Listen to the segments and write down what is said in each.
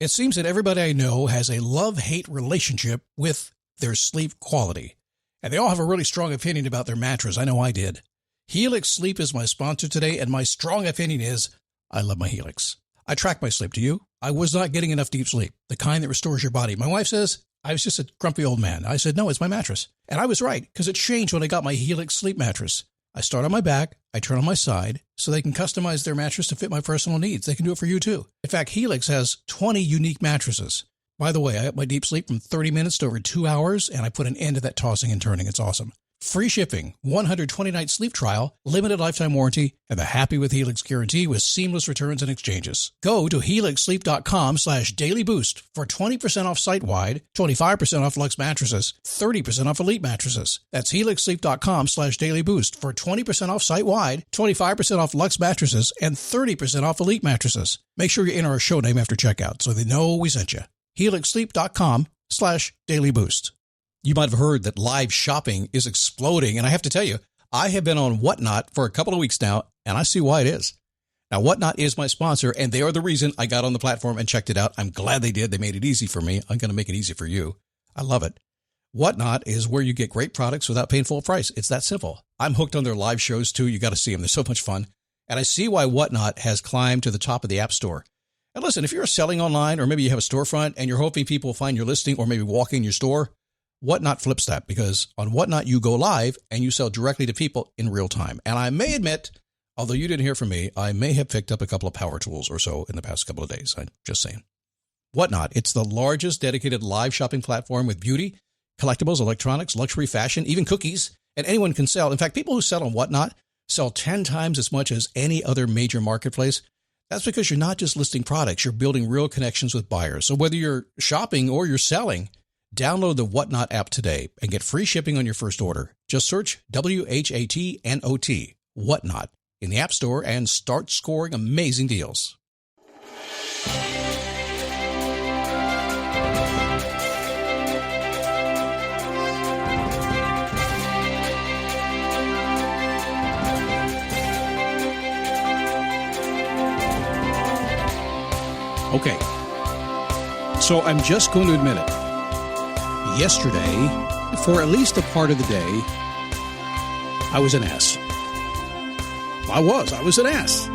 It seems that everybody I know has a love-hate relationship with their sleep quality. And they all have a really strong opinion about their mattress. I know I did. Helix Sleep is my sponsor today, and my strong opinion is I love my Helix. I track my sleep. Do you? I was not getting enough deep sleep, the kind that restores your body. My wife says I was just a grumpy old man. I said, no, it's my mattress. And I was right, because it changed when I got my Helix Sleep mattress. I start on my back, I turn on my side, so they can customize their mattress to fit my personal needs. They can do it for you, too. In fact, Helix has 20 unique mattresses. By the way, I up my deep sleep from 30 minutes to over 2 hours, and I put an end to that tossing and turning. It's awesome. Free shipping, 120-night sleep trial, limited lifetime warranty, and the Happy with Helix guarantee with seamless returns and exchanges. Go to helixsleep.com/dailyboost for 20% off site-wide, 25% off Luxe mattresses, 30% off Elite mattresses. That's helixsleep.com/dailyboost for 20% off site-wide, 25% off Luxe mattresses, and 30% off Elite mattresses. Make sure you enter our show name after checkout so they know we sent you. helixsleep.com/dailyboost. You might have heard that live shopping is exploding, and I have to tell you, I have been on Whatnot for a couple of weeks now, and I see why it is. Now, Whatnot is my sponsor, and they are the reason I got on the platform and checked it out. I'm glad they did. They made it easy for me. I'm going to make it easy for you. I love it. Whatnot is where you get great products without paying full price. It's that simple. I'm hooked on their live shows, too. You got to see them. They're so much fun. And I see why Whatnot has climbed to the top of the App Store. And listen, if you're selling online, or maybe you have a storefront, and you're hoping people will find your listing or maybe walk in your store, Whatnot flips that, because on Whatnot, you go live and you sell directly to people in real time. And I may admit, although you didn't hear from me, I may have picked up a couple of power tools or so in the past couple of days. I'm just saying. Whatnot, it's the largest dedicated live shopping platform with beauty, collectibles, electronics, luxury fashion, even cookies, and anyone can sell. In fact, people who sell on Whatnot sell 10 times as much as any other major marketplace. That's because you're not just listing products, you're building real connections with buyers. So whether you're shopping or you're selling, download the Whatnot app today and get free shipping on your first order. Just search WHATNOT, Whatnot, in the App Store and start scoring amazing deals. Okay, so I'm just going to admit it. Yesterday, for at least a part of the day, I was an ass. I was an ass.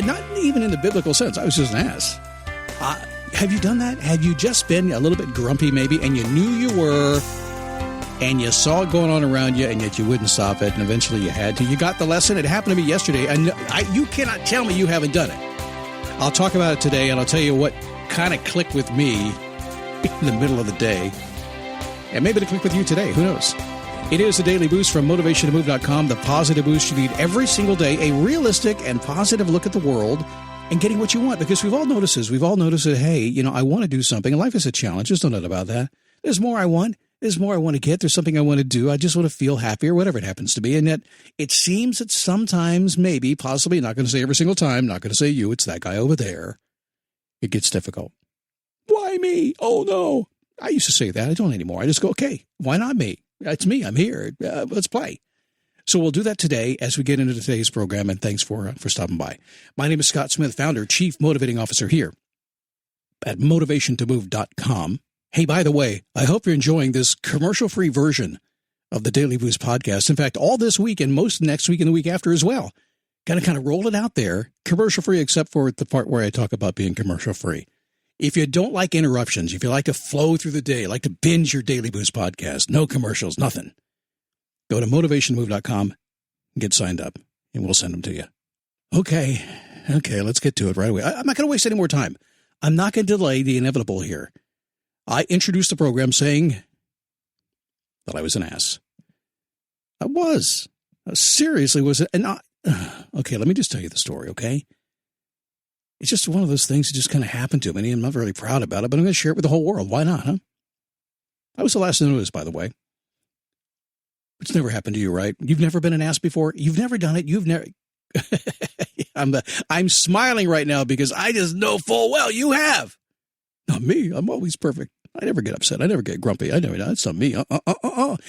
Not even in the biblical sense. I was just an ass. Have you done that? Have you just been a little bit grumpy maybe, and you knew you were, and you saw it going on around you, and yet you wouldn't stop it, and eventually you had to? You got the lesson. It happened to me yesterday, and you cannot tell me you haven't done it. I'll talk about it today, and I'll tell you what kind of clicked with me in the middle of the day. And maybe it'll click with you today. Who knows? It is a daily boost from motivationtomove.com, the positive boost you need every single day, a realistic and positive look at the world and getting what you want. Because we've all noticed this. We've all noticed that, hey, I want to do something. And life is a challenge. There's no doubt about that. There's more I want. There's more I want to get. There's something I want to do. I just want to feel happy or whatever it happens to be. And yet it seems that sometimes, maybe, possibly, not going to say every single time, not going to say you, it's that guy over there, it gets difficult. Why me? Oh, no. I used to say that. I don't anymore. I just go, okay, why not me? It's me. I'm here. Let's play. So we'll do that today as we get into today's program, and thanks for stopping by. My name is Scott Smith, founder, Chief Motivating Officer here at motivationtomove.com. Hey, by the way, I hope you're enjoying this commercial-free version of the Daily Boost podcast. In fact, all this week and most next week and the week after as well. Going to kind of roll it out there, commercial-free, except for the part where I talk about being commercial-free. If you don't like interruptions, if you like to flow through the day, like to binge your Daily Boost podcast, no commercials, nothing, go to motivationtomove.com and get signed up, and we'll send them to you. Okay, let's get to it right away. I'm not going to waste any more time. I'm not going to delay the inevitable here. I introduced the program saying that I was an ass. I was. I seriously was. Okay, let me just tell you the story, okay? It's just one of those things that just kind of happened to me, and I'm not really proud about it, but I'm going to share it with the whole world. Why not, huh? I was the last to notice, by the way. It's never happened to you, right? You've never been an ass before? You've never done it? You've never... I'm smiling right now because I just know full well you have. Not me. I'm always perfect. I never get upset. I never get grumpy. I never. That's not me.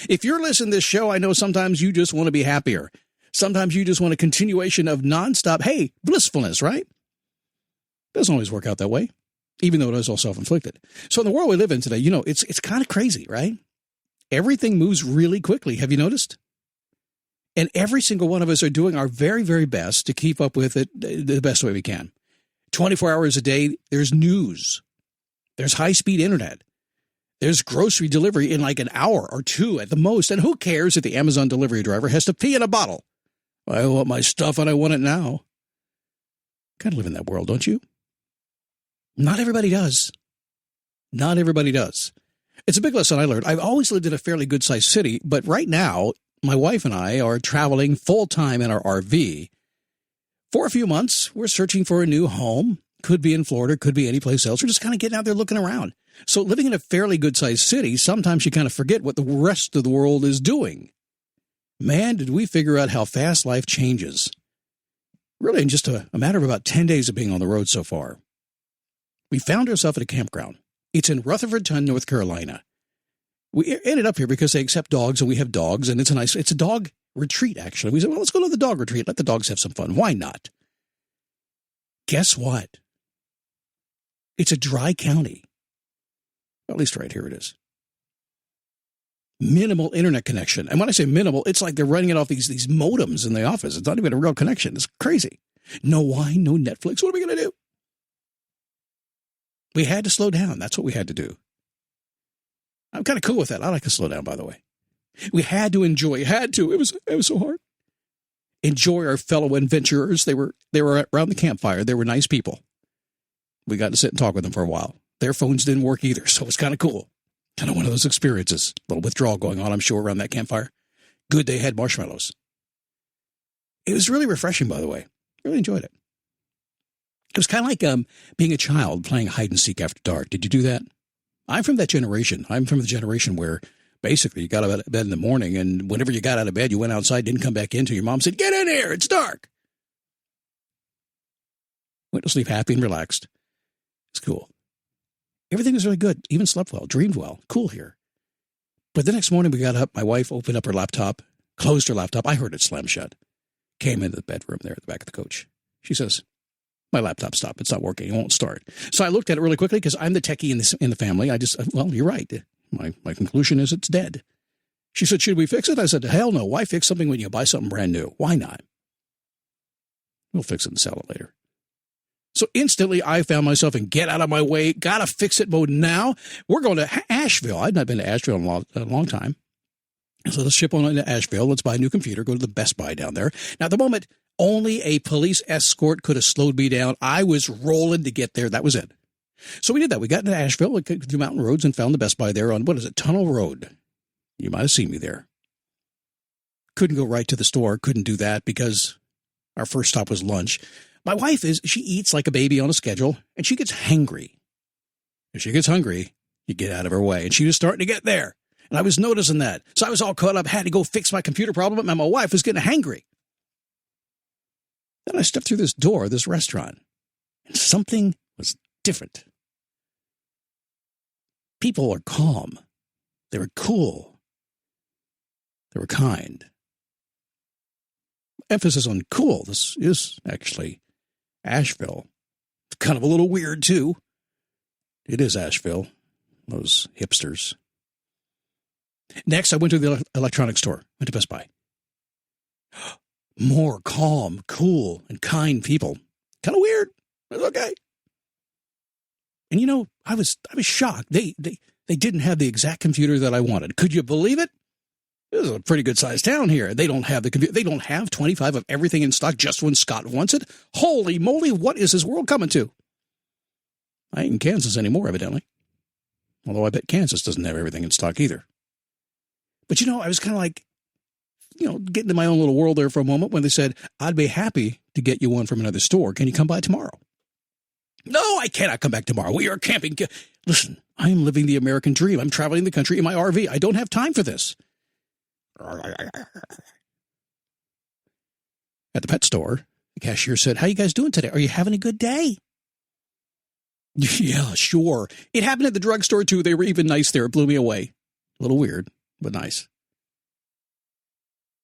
If you're listening to this show, I know sometimes you just want to be happier. Sometimes you just want a continuation of nonstop, hey, blissfulness, right? Doesn't always work out that way. even though it is all self-inflicted. So in the world we live in today, it's kind of crazy, right? Everything moves really quickly. Have you noticed? And every single one of us are doing our very, very best to keep up with it the best way we can. 24 hours a day, there's news. There's high-speed internet. There's grocery delivery in like an hour or two at the most. And who cares if the Amazon delivery driver has to pee in a bottle? I want my stuff and I want it now. Kind of live in that world, don't you? Not everybody does. Not everybody does. It's a big lesson I learned. I've always lived in a fairly good-sized city, but right now, my wife and I are traveling full-time in our RV. For a few months, we're searching for a new home. Could be in Florida, could be any place else. We're just kind of getting out there looking around. So living in a fairly good-sized city, sometimes you kind of forget what the rest of the world is doing. Man, did we figure out how fast life changes. Really, in just a matter of about 10 days of being on the road so far. We found ourselves at a campground. It's in Rutherfordton, North Carolina. We ended up here because they accept dogs, and we have dogs, and it's a dog retreat, actually. We said, well, let's go to the dog retreat. Let the dogs have some fun. Why not? Guess what? It's a dry county. At least right here it is. Minimal internet connection. And when I say minimal, it's like they're running it off these modems in the office. It's not even a real connection. It's crazy. No wine, no Netflix. What are we going to do? We had to slow down. That's what we had to do. I'm kind of cool with that. I like to slow down, by the way. We had to enjoy. Had to. It was so hard. Enjoy our fellow adventurers. They were around the campfire. They were nice people. We got to sit and talk with them for a while. Their phones didn't work either, so it was kind of cool. Kind of one of those experiences. A little withdrawal going on, I'm sure, around that campfire. Good they had marshmallows. It was really refreshing, by the way. Really enjoyed it. It was kind of like being a child playing hide and seek after dark. Did you do that? I'm from that generation. I'm from the generation where basically you got out of bed in the morning, and whenever you got out of bed, you went outside, didn't come back in until your mom said, "Get in here, it's dark." Went to sleep happy and relaxed. It's cool. Everything was really good. Even slept well, dreamed well. Cool here. But the next morning we got up. My wife opened up her laptop, closed her laptop. I heard it slam shut. Came into the bedroom there at the back of the coach. She says, "My laptop stopped. It's not working. It won't start." So I looked at it really quickly because I'm the techie in the family. Well, you're right. My conclusion is it's dead. She said, "Should we fix it?" I said, "Hell no. Why fix something when you buy something brand new? Why not? We'll fix it and sell it later." So instantly I found myself in get out of my way, gotta fix it mode now. We're going to Asheville. I'd not been to Asheville in a long time. So let's ship on into Asheville. Let's buy a new computer, go to the Best Buy down there. Now, at the moment, only a police escort could have slowed me down. I was rolling to get there. That was it. So we did that. We got into Asheville, we cut through mountain roads and found the Best Buy there on, Tunnel Road. You might have seen me there. Couldn't go right to the store. Couldn't do that because our first stop was lunch. My wife she eats like a baby on a schedule, and she gets hangry. If she gets hungry, you get out of her way. And she was starting to get there. And I was noticing that. So I was all caught up, had to go fix my computer problem, and my wife was getting hangry. Then I stepped through this door of this restaurant, and something was different. People are calm. They were cool. They were kind. Emphasis on cool. This is actually Asheville. It's kind of a little weird, too. It is Asheville. Those hipsters. Next, I went to the electronics store. Went to Best Buy. More calm, cool, and kind people. Kind of weird. But okay. And I was shocked. They didn't have the exact computer that I wanted. Could you believe it? This is a pretty good-sized town here. They don't have the computer. They don't have 25 of everything in stock just when Scott wants it. Holy moly, what is this world coming to? I ain't in Kansas anymore, evidently. Although I bet Kansas doesn't have everything in stock either. But, I was kind of like, getting in my own little world there for a moment when they said, "I'd be happy to get you one from another store. Can you come by tomorrow?" "No, I cannot come back tomorrow. We are camping." Listen, I am living the American dream. I'm traveling the country in my RV. I don't have time for this. At the pet store, the cashier said, "How you guys doing today? Are you having a good day?" Yeah, sure. It happened at the drugstore, too. They were even nice there. It blew me away. A little weird, but nice.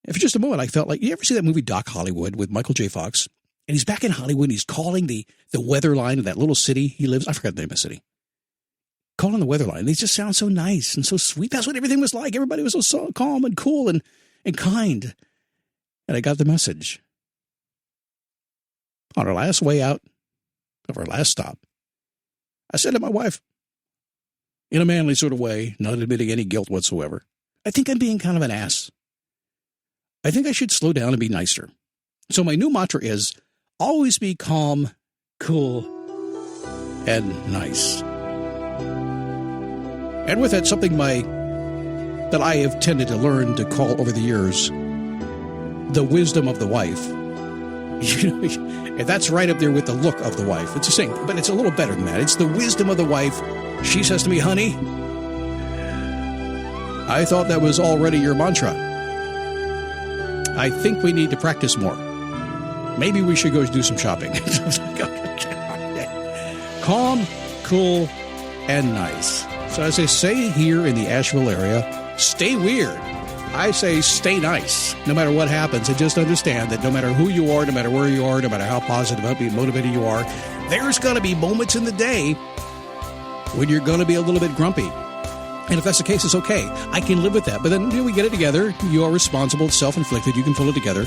And for just a moment, I felt like, you ever see that movie Doc Hollywood with Michael J. Fox? And he's back in Hollywood. And he's calling the weather line of that little city he lives. I forgot the name of the city. Calling the weather line. They just sound so nice and so sweet. That's what everything was like. Everybody was so calm and cool and kind. And I got the message. On our last way out of our last stop, I said to my wife, in a manly sort of way, not admitting any guilt whatsoever, I think I'm being kind of an ass. I think I should slow down and be nicer. So my new mantra is, always be calm, cool, and nice. And with that, something that I have tended to learn to call over the years, the wisdom of the wife. And that's right up there with the look of the wife. It's the same, but it's a little better than that. It's the wisdom of the wife. She says to me, honey, I thought that was already your mantra. I think we need to practice more. Maybe we should go do some shopping. Calm, cool, and nice. So as they say here in the Asheville area, stay weird. I say stay nice, no matter what happens, and just understand that no matter who you are, no matter where you are, no matter how positive, how motivated you are, there's going to be moments in the day when you're going to be a little bit grumpy. And if that's the case, it's okay. I can live with that. But then we get it together. You are responsible. It's self-inflicted. You can pull it together.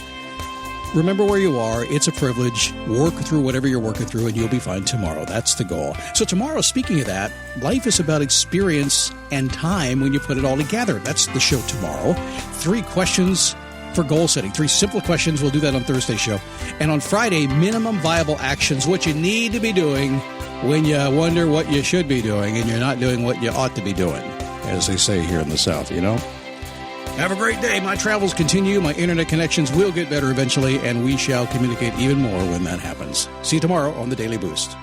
Remember where you are. It's a privilege. Work through whatever you're working through, and you'll be fine tomorrow. That's the goal. So tomorrow, speaking of that, life is about experience and time when you put it all together. That's the show tomorrow. 3 questions for goal setting. 3 simple questions. We'll do that on Thursday's show. And on Friday, minimum viable actions, what you need to be doing when you wonder what you should be doing and you're not doing what you ought to be doing, as they say here in the South, you know? Have a great day. My travels continue. My internet connections will get better eventually, and we shall communicate even more when that happens. See you tomorrow on the Daily Boost.